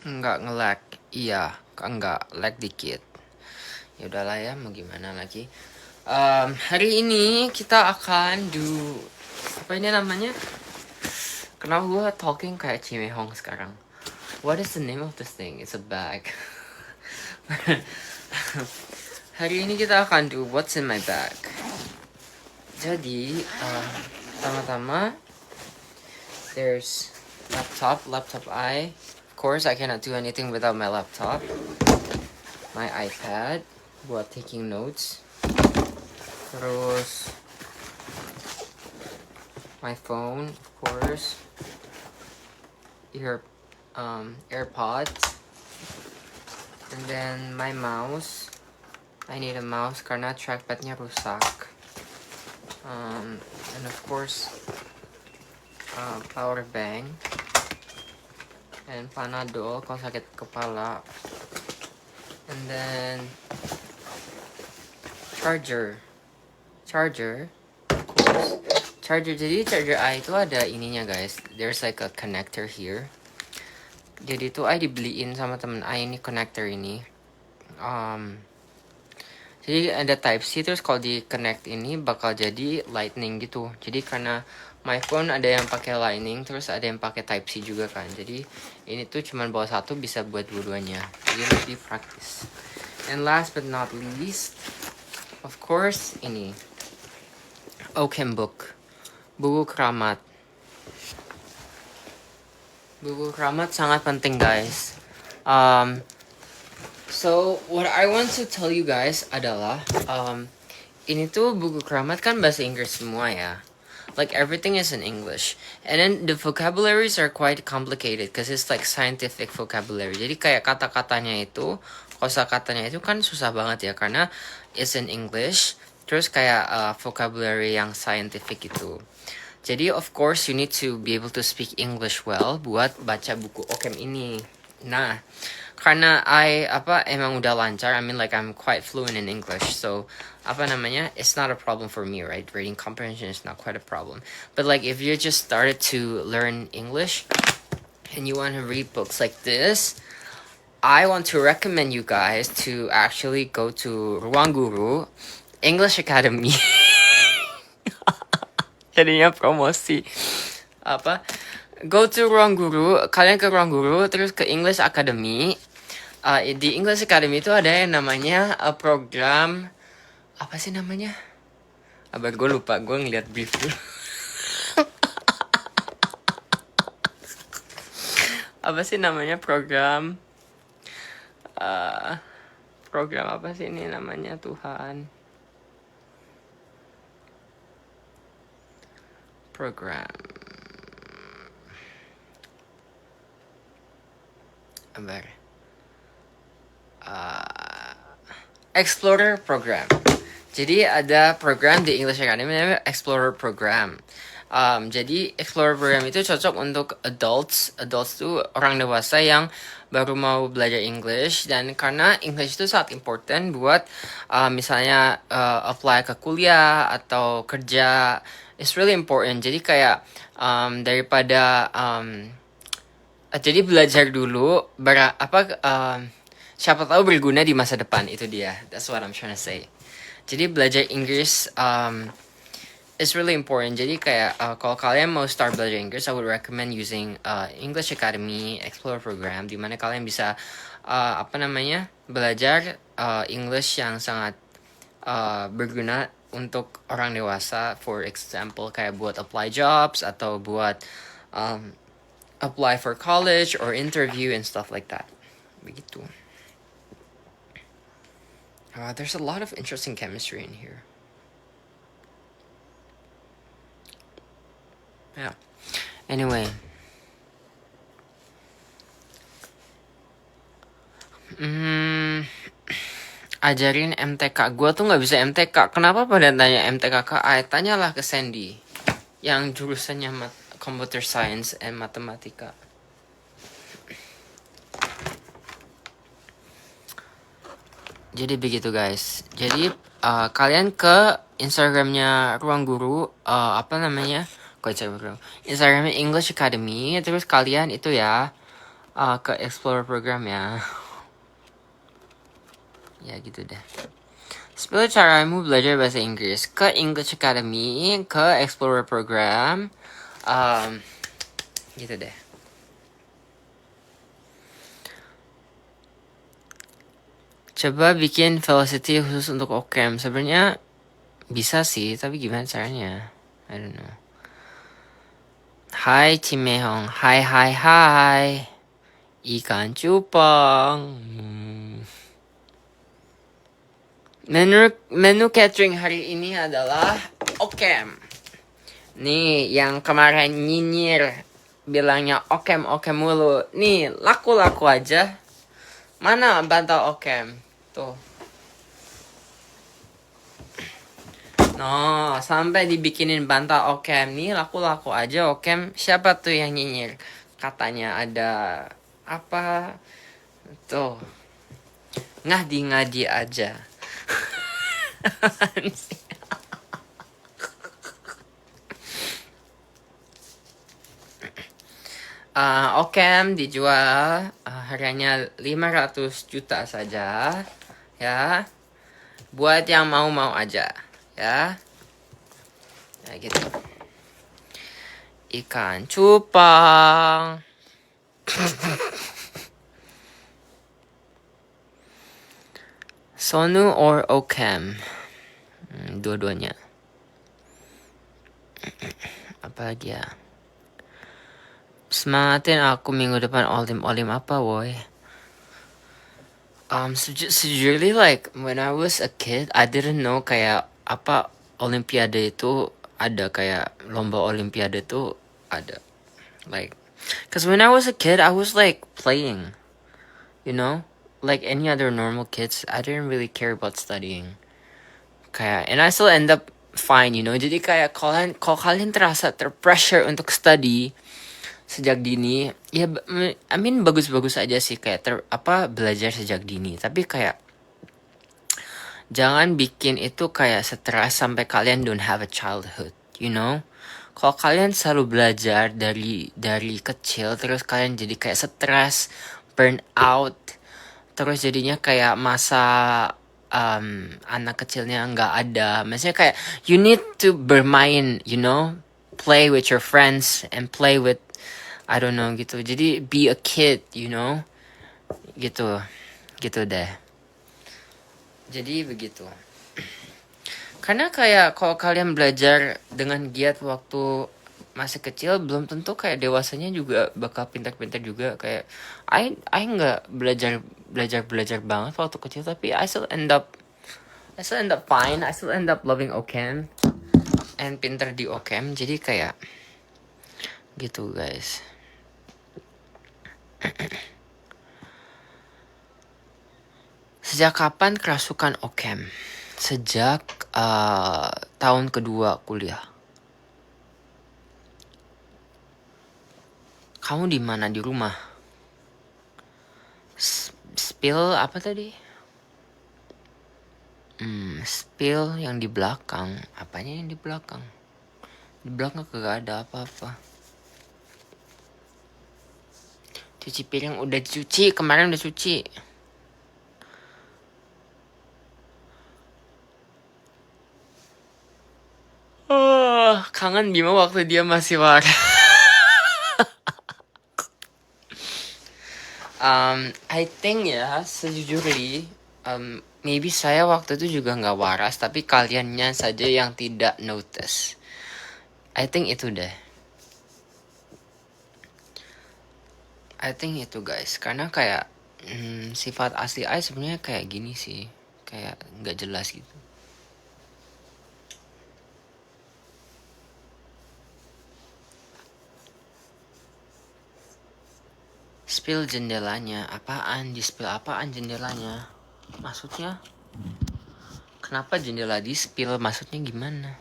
Enggak nge-lag. Iya, enggak lag dikit. Ya udahlah ya, mau gimana lagi. Hari ini kita akan apa ini namanya? Kenapa gue talking kayak Cimehong sekarang? What is the name of this thing? It's a bag. Hari ini kita akan do what's in my bag. Jadi, pertama-tama there's laptop I. Of course, I cannot do anything without my laptop. My iPad buat taking notes. Terus my phone, of course. AirPods. And then my mouse. I need a mouse karena trackpadnya rusak. And of course, power bank. And Panadol kalau sakit kepala. And then charger, of course. Jadi charger I itu ada ininya guys. There's like a connector here. Jadi tuh I dibeliin sama temen I ini connector ini. Jadi ada Type C, terus kalau di connect ini bakal jadi lightning gitu. Jadi karena my phone ada yang pakai lightning, terus ada yang pakai Type C juga kan. Jadi ini tuh cuman bawa satu bisa buat dua-duanya. Jadi lebih praktis. And last but not least, of course ini Occam book, buku keramat. Buku keramat sangat penting guys. So what I want to tell you guys adalah ini tuh buku keramat kan bahasa Inggris semua ya. Like everything is in English. And then the vocabularies are quite complicated because it's like scientific vocabulary. Jadi kayak kata-katanya itu, kosakatanya itu kan susah banget ya karena it's in English. Terus kayak vocabulary yang scientific itu. Jadi of course you need to be able to speak English well buat baca buku Occam ini. Nah, karena emang udah lancar, I mean like I'm quite fluent in English, so it's not a problem for me, right? Reading comprehension is not quite a problem. But like if you just started to learn English and you want to read books like this, I want to recommend you guys to actually go to Ruang Guru English Academy. Jadinya promosi. Go to Ruang Guru, kalian ke Ruang Guru, terus ke English Academy. Di English Academy itu ada yang namanya program, apa sih namanya? Gue lupa, gue ngeliat brief dulu. Apa sih namanya program? Program apa sih ini namanya Tuhan? Program. Explorer Program. Jadi ada program di English Academy namanya Explorer Program. Jadi Explorer Program itu cocok untuk adults. Adults itu orang dewasa yang baru mau belajar English. Dan karena English itu sangat important buat misalnya apply ke kuliah atau kerja. It's really important. Jadi kayak daripada jadi belajar dulu siapa tahu berguna di masa depan, itu dia. That's what I'm trying to say. Jadi belajar Inggris is really important. Jadi kayak kalau kalian mau start belajar Inggris, I would recommend using English Academy Explorer Program, di mana kalian bisa belajar English yang sangat berguna untuk orang dewasa. For example, kayak buat apply jobs atau buat apply for college or interview and stuff like that. Begitu. There's a lot of interesting chemistry in here. Yeah. Anyway. Ajarin MTK. Gue tuh gak bisa MTK. Kenapa pada tanya MTK ke I? Tanyalah ke Sandy. Yang jurusannya Computer Science and Matematika. Jadi begitu guys. Jadi kalian ke Instagramnya Ruang Guru, Instagramnya English Academy. Terus kalian itu ya ke Explorer program ya. Ya gitu deh. Spill caramu belajar bahasa Inggris ke English Academy, ke Explorer program, gitu deh. Coba bikin velocity khusus untuk Ocam. Sebenarnya bisa sih, tapi gimana caranya? I don't know. Hai Cimehong, hai. Ikan cupang. Menu catering hari ini adalah Ocam. Nih, yang kemarin nyinyir bilangnya Ocam mulu. Nih, laku-laku aja. Mana bantal Ocam? Tuh. No, sampai dibikinin bantal Ocam. Nih, laku-laku aja Ocam. Siapa tuh yang nyinyir? Katanya ada apa? Tuh. Ngadi-ngadi aja. Ocam dijual harganya 500 juta saja ya, buat yang mau aja ya. Nah gitu. Ikan cupang. Sonu or Ocam? Dua-duanya. Apalagi ya? Semangatin aku minggu depan olim apa woy? Sejujurnya like when I was a kid, I didn't know kayak apa olimpiade itu ada, kayak lomba olimpiade itu ada. Like, cause when I was a kid, I was like playing, you know, like any other normal kids. I didn't really care about studying. Kayak, and I still end up fine, you know. Jadi kayak kalau kalian terasa terpressure untuk study sejak dini, ya I mean bagus-bagus aja sih, kayak belajar sejak dini, tapi kayak jangan bikin itu kayak stres sampai kalian don't have a childhood, you know. Kalau kalian selalu belajar dari kecil, terus kalian jadi kayak stres, burn out, terus jadinya kayak masa anak kecilnya nggak ada. Maksudnya kayak you need to bermain, you know, play with your friends and play with I don't know gitu. Jadi be a kid, you know, gitu deh. Jadi begitu. Karena kayak kalau kalian belajar dengan giat waktu masih kecil, belum tentu kayak dewasanya juga bakal pintar-pintar juga. Kayak I nggak belajar banget waktu kecil, tapi I still end up fine. I still end up loving Ocam and pintar di Ocam. Jadi kayak gitu guys. Sejak kapan kerasukan Ocam? Sejak tahun kedua kuliah. Kamu di mana? Di rumah? Spill apa tadi? Spill yang di belakang. Apanya yang di belakang? Di belakang kagak ada apa-apa. Cuci piring udah cuci, kemarin udah cuci. Kangen Bima waktu dia masih waras. I think ya, sejujurnya, maybe saya waktu itu juga nggak waras, tapi kaliannya saja yang tidak notice. I think itu deh. I think itu guys, karena kayak sifat asli I sebenarnya kayak gini sih, kayak nggak jelas gitu. Spill jendelanya, apaan? Di spill apaan jendelanya? Maksudnya? Kenapa jendela di spill? Maksudnya gimana?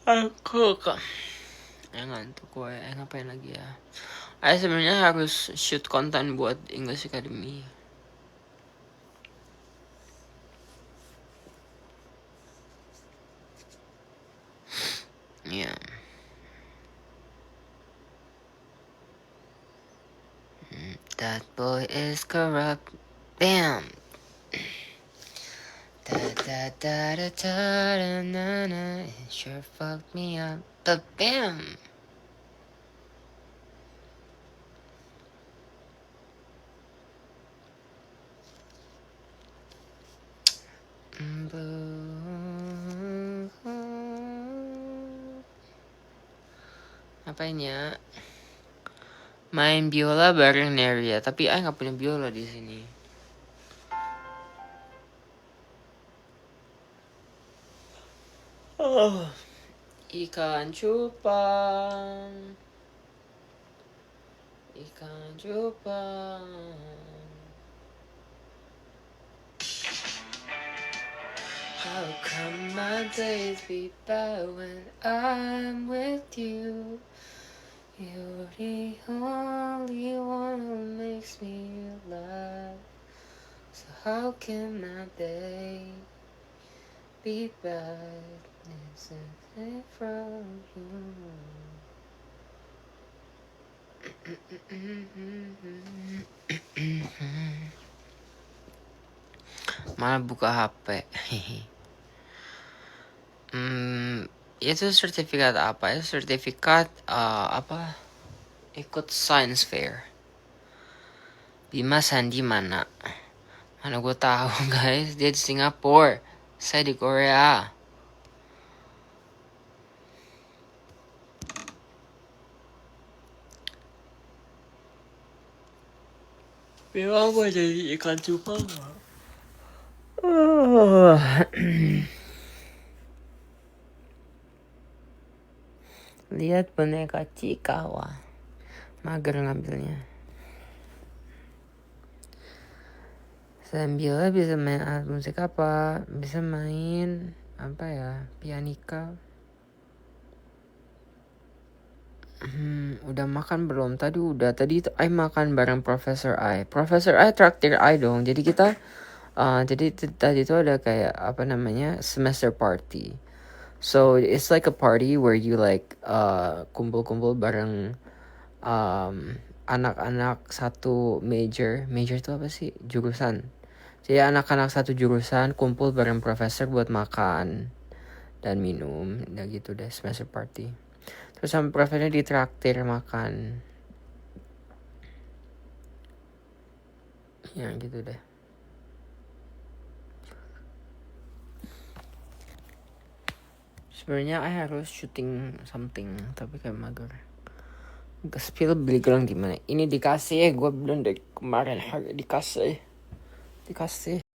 Aku kok ngantuk gue. Ngapain lagi ya? Saya sebenarnya harus shoot konten buat English Academy. Yeah. That boy is corrupt. Bam. Da da da da da da na na. It sure fucked me up. But bam. Apain ya? Main biola bareng Neria, tapi nggak punya biola di sini. Oh, ikan cupang, ikan cupang. How come my days be bad when I'm with you? You're the only one who makes me laugh. So how can my day be bad? Isn't from you? Malah buka HP. Itu sertifikat apa? Itu sertifikat apa? Ikut science fair. Bima Sandi mana? Mana gue tahu guys, dia di Singapura. Saya di Korea. Bima mau jadi ikan cupang. Lihat boneka Cikawa. Mager ngambilnya. Sambil bisa main alat musik apa? Bisa main apa ya? Pianika. Udah makan belum? Tadi itu I makan bareng Professor I. Professor I traktir I dong. Jadi kita tadi itu ada kayak apa namanya semester party. So it's like a party where you like kumpul-kumpul bareng anak-anak satu major itu apa sih, jurusan. Jadi anak-anak satu jurusan kumpul bareng profesor buat makan dan minum, ya gitu deh, semester party. Terus sama profesornya ditraktir makan, ya gitu deh. Sebenarnya I harus shooting something, tapi kayak mager. Spill beli gelang di mana? Ini dikasih, gue belum dari kemarin harga dikasih.